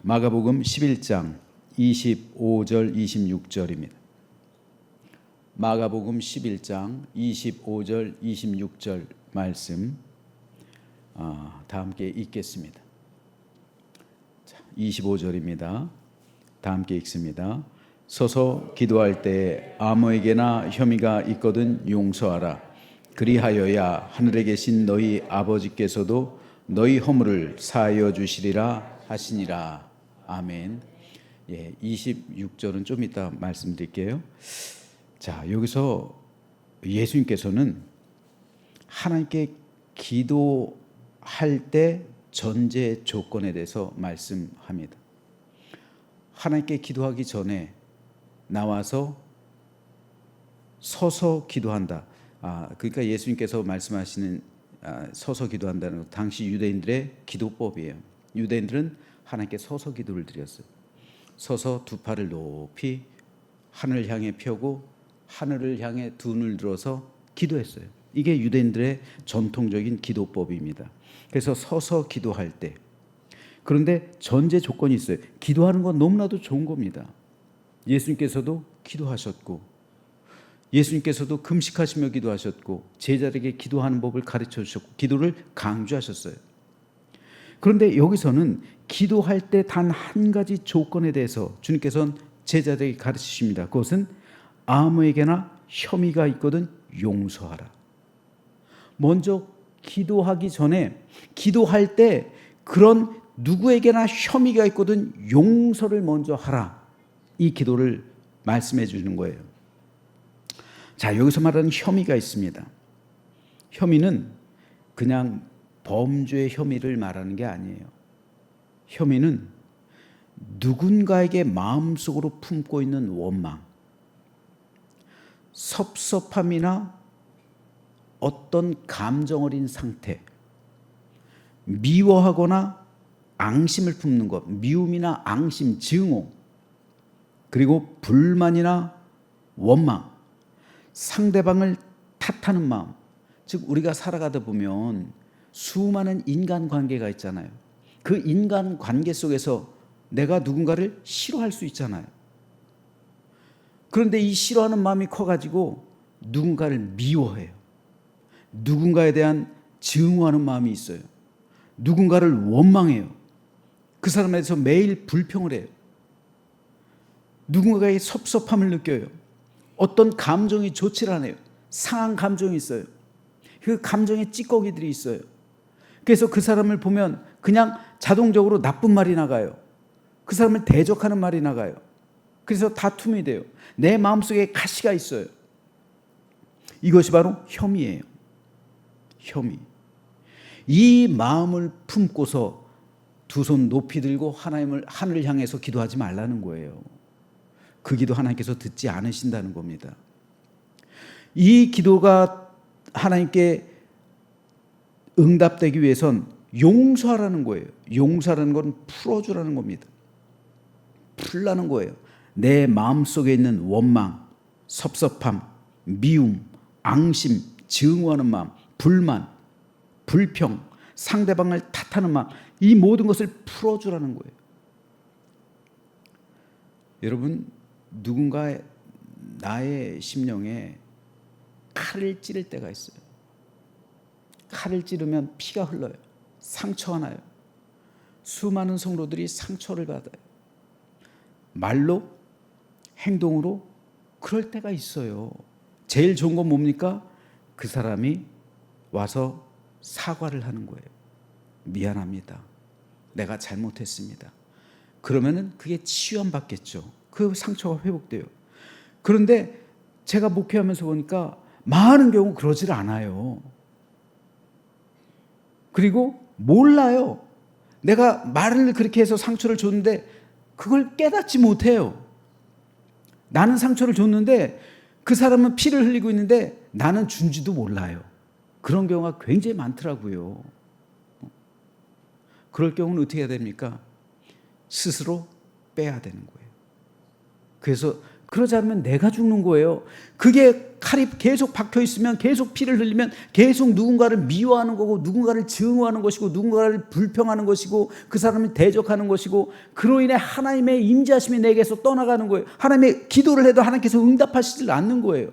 마가복음 11장 25절 26절입니다. 마가복음 11장 25절 26절 말씀 다 함께 읽겠습니다. 25절입니다. 다 함께 읽습니다. 서서 기도할 때 아무에게나 혐의가 있거든 용서하라. 그리하여야 하늘에 계신 너희 아버지께서도 너희 허물을 사하여 주시리라 하시니라. 아멘. 26절은 좀 이따 말씀드릴게요. 자, 여기서 예수님께서는 하나님께 기도할 때 전제 조건에 대해서 말씀합니다. 하나님께 기도하기 전에 나와서 서서 기도한다. 그러니까 예수님께서 말씀하시는 서서 기도한다는 것, 당시 유대인들의 기도법이에요. 유대인들은 하나님께 서서 기도를 드렸어요. 서서 두 팔을 높이 하늘을 향해 펴고 하늘을 향해 두 눈을 들어서 기도했어요. 이게 유대인들의 전통적인 기도법입니다. 그래서 서서 기도할 때, 그런데 전제 조건이 있어요. 기도하는 건 너무나도 좋은 겁니다. 예수님께서도 기도하셨고, 예수님께서도 금식하시며 기도하셨고, 제자들에게 기도하는 법을 가르쳐 주셨고, 기도를 강조하셨어요. 그런데 여기서는 기도할 때 단 한 가지 조건에 대해서 주님께서는 제자들에게 가르치십니다. 그것은 아무에게나 혐의가 있거든 용서하라. 먼저 기도하기 전에, 기도할 때 그런 누구에게나 혐의가 있거든 용서를 먼저 하라. 이 기도를 말씀해 주는 거예요. 자, 여기서 말하는 혐의가 있습니다. 혐의는 그냥 범죄의 혐의를 말하는 게 아니에요. 혐의는 누군가에게 마음속으로 품고 있는 원망, 섭섭함이나 어떤 감정 어린 상태, 미워하거나 앙심을 품는 것, 미움이나 앙심, 증오, 그리고 불만이나 원망, 상대방을 탓하는 마음. 즉 우리가 살아가다 보면 수많은 인간관계가 있잖아요. 그 인간관계 속에서 내가 누군가를 싫어할 수 있잖아요. 그런데 이 싫어하는 마음이 커가지고 누군가를 미워해요. 누군가에 대한 증오하는 마음이 있어요. 누군가를 원망해요. 그 사람에 대해서 매일 불평을 해요. 누군가의 섭섭함을 느껴요. 어떤 감정이 좋지를 않아요. 상한 감정이 있어요. 그 감정에 찌꺼기들이 있어요. 그래서 그 사람을 보면 그냥 자동적으로 나쁜 말이 나가요. 그 사람을 대적하는 말이 나가요. 그래서 다툼이 돼요. 내 마음속에 가시가 있어요. 이것이 바로 혐의예요. 혐의. 이 마음을 품고서 두 손 높이 들고 하늘을 향해서 기도하지 말라는 거예요. 그 기도 하나님께서 듣지 않으신다는 겁니다. 이 기도가 하나님께 응답되기 위해선 용서하라는 거예요. 용서하라는 건 풀어주라는 겁니다. 풀라는 거예요. 내 마음속에 있는 원망, 섭섭함, 미움, 앙심, 증오하는 마음, 불만, 불평, 상대방을 탓하는 마음, 이 모든 것을 풀어주라는 거예요. 여러분, 누군가 나의 심령에 칼을 찌를 때가 있어요. 칼을 찌르면 피가 흘러요. 상처가 나요. 수많은 성도들이 상처를 받아요. 말로, 행동으로 그럴 때가 있어요. 제일 좋은 건 뭡니까? 그 사람이 와서 사과를 하는 거예요. 미안합니다. 내가 잘못했습니다. 그러면은 그게 치유받겠죠. 그 상처가 회복돼요. 그런데 제가 목회하면서 보니까 많은 경우 그러질 않아요. 그리고 몰라요. 내가 말을 그렇게 해서 상처를 줬는데 그걸 깨닫지 못해요. 나는 상처를 줬는데 그 사람은 피를 흘리고 있는데 나는 준지도 몰라요. 그런 경우가 굉장히 많더라고요. 그럴 경우는 어떻게 해야 됩니까? 스스로 빼야 되는 거예요. 그래서 그러지 않으면 내가 죽는 거예요. 그게 칼이 계속 박혀 있으면, 계속 피를 흘리면 계속 누군가를 미워하는 거고, 누군가를 증오하는 것이고, 누군가를 불평하는 것이고, 그 사람을 대적하는 것이고, 그로 인해 하나님의 임재하심이 내게서 떠나가는 거예요. 하나님의 기도를 해도 하나님께서 응답하시질 않는 거예요.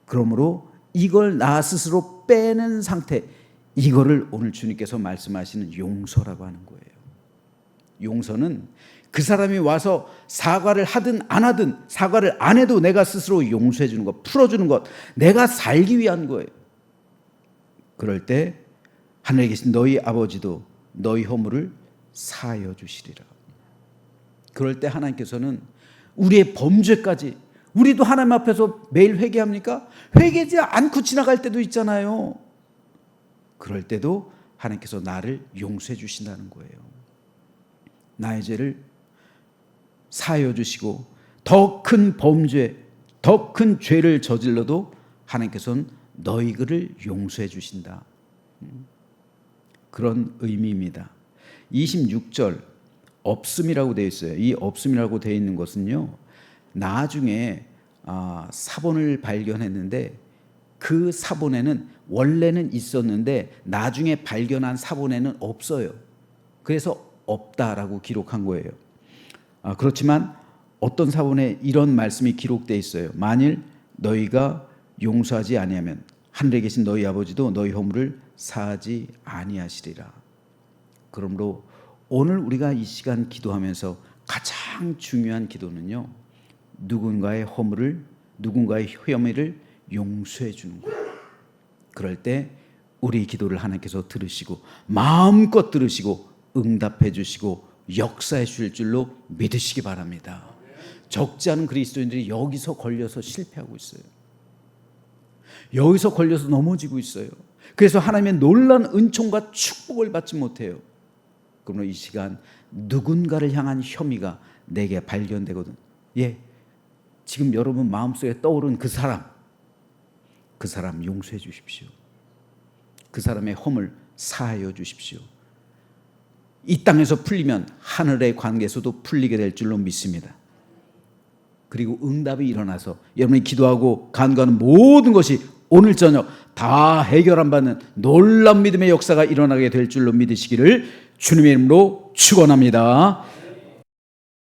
그러므로 이걸 나 스스로 빼는 상태, 이거를 오늘 주님께서 말씀하시는 용서라고 하는 거예요. 용서는 그 사람이 와서 사과를 하든 안 하든, 사과를 안 해도 내가 스스로 용서해 주는 것, 풀어주는 것, 내가 살기 위한 거예요. 그럴 때 하늘에 계신 너희 아버지도 너희 허물을 사하여 주시리라. 그럴 때 하나님께서는 우리의 범죄까지, 우리도 하나님 앞에서 매일 회개합니까? 회개하지 않고 지나갈 때도 있잖아요. 그럴 때도 하나님께서 나를 용서해 주신다는 거예요. 나의 죄를 사하여 주시고, 더 큰 범죄, 더 큰 죄를 저질러도 하나님께서는 너희를 용서해 주신다. 그런 의미입니다. 26절 없음이라고 되어 있어요. 이 없음이라고 되어 있는 것은요, 나중에 사본을 발견했는데 그 사본에는 원래는 있었는데 나중에 발견한 사본에는 없어요. 그래서 없다라고 기록한 거예요. 그렇지만 어떤 사본에 이런 말씀이 기록되어 있어요. 만일 너희가 용서하지 아니하면 하늘에 계신 너희 아버지도 너희 허물을 사하지 아니하시리라. 그러므로 오늘 우리가 이 시간 기도하면서 가장 중요한 기도는요, 누군가의 허물을, 누군가의 혐의를 용서해 주는 거예요. 그럴 때 우리 기도를 하나님께서 들으시고 마음껏 들으시고 응답해 주시고 역사해 주실 줄로 믿으시기 바랍니다. 적지 않은 그리스도인들이 여기서 걸려서 실패하고 있어요. 여기서 걸려서 넘어지고 있어요. 그래서 하나님의 놀라운 은총과 축복을 받지 못해요. 그러므로 이 시간 누군가를 향한 혐의가 내게 발견되거든. 지금 여러분 마음속에 떠오른 그 사람 용서해 주십시오. 그 사람의 허물 사하여 주십시오. 이 땅에서 풀리면 하늘의 관계에서도 풀리게 될 줄로 믿습니다. 그리고 응답이 일어나서 여러분이 기도하고 간구하는 모든 것이 오늘 저녁 다 해결한 받는 놀라운 믿음의 역사가 일어나게 될 줄로 믿으시기를 주님의 이름으로 축원합니다.